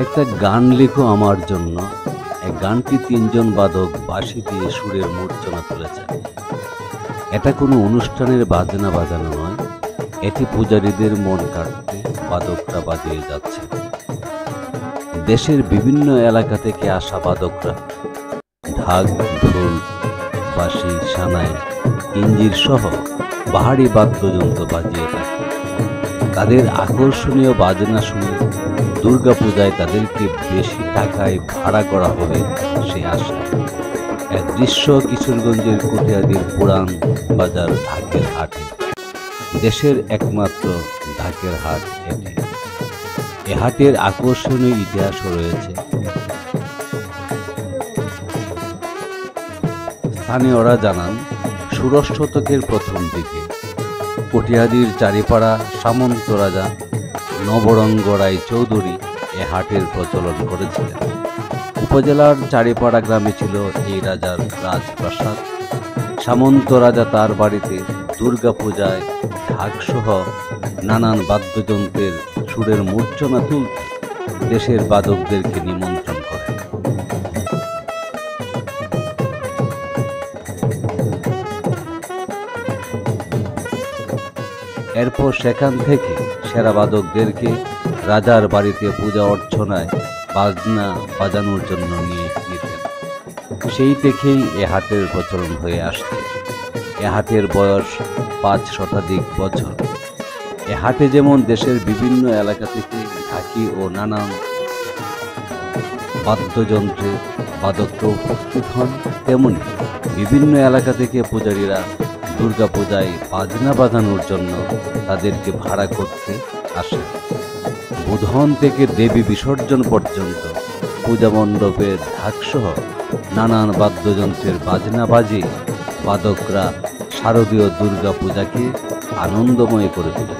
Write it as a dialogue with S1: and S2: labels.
S1: একটা গান লিখো আমার জন্য। এই গানটি তিনজন বাদক বাঁশি দিয়ে সুরের মূর্ছনা তুলেছে। এটা কোনো অনুষ্ঠানের বাজনা বাজানো নয়, এটি পূজারীদের মন কাটতে বাদকরা বাজিয়ে যাচ্ছে। দেশের বিভিন্ন এলাকা থেকে আসা বাদকরা ঢাক, ঢোল, বাঁশি, সানাই, ইঞ্জির সহ বাহারি বাদ্যযন্ত্র বাজিয়ে থাকে। তাদের আকর্ষণীয় বাজনা শুনে দুর্গাপূজায় তাদেরকে বেশি টাকায় ভাড়া করা হবে সে আশা। এক দৃশ্য কিশোরগঞ্জের কটিয়াদীর পুরান বাজার ঢাকের হাটে। দেশের একমাত্র ঢাকের হাট এটি। এ হাটের আকর্ষণীয় ইতিহাসও রয়েছে। স্থানীয়রা জানান, ষোড়শ শতকের প্রথম দিকে কটিয়াদীর চারিপাড়া সামন্ত রাজা নবরঙ্গ রায় চৌধুরী এ হাটের প্রচলন করেছিলেন। উপজেলার চারিপাড়া গ্রামে ছিল এই রাজার রাজপ্রাসাদ। সামন্ত রাজা তার বাড়িতে দুর্গাপূজায় ঢাকসহ নানান বাদ্যযন্ত্রের সুরের মূর্ছনা তুলতে দেশের বাদকদেরকে নিমন্ত্রণ করেন। এরপর সেখান থেকে সেরা বাদকদেরকে রাজার বাড়িতে পূজা অর্চনায় বাজনা বাজানোর জন্য নিয়ে নিতেন। সেই থেকেই এ হাটের প্রচলন হয়ে আসছে। এ হাটের বয়স 5 শতাধিক বছর। এ হাটে যেমন দেশের বিভিন্ন এলাকা থেকে ঢাকি ও নানান বাদ্যযন্ত্রে বাদকরাও উপস্থিত হন, তেমনি বিভিন্ন এলাকা থেকে পূজারীরা দুর্গাপূজায় বাজনা বাজানোর জন্য তাদেরকে ভাড়া করতে আসে। বোধন থেকে দেবী বিসর্জন পর্যন্ত পূজা মণ্ডপে ঢাকসহ নানান বাদ্যযন্ত্রের বাজনা বাজিয়ে বাদকরা শারদীয় দুর্গাপূজাকে আনন্দময় করে তোলে।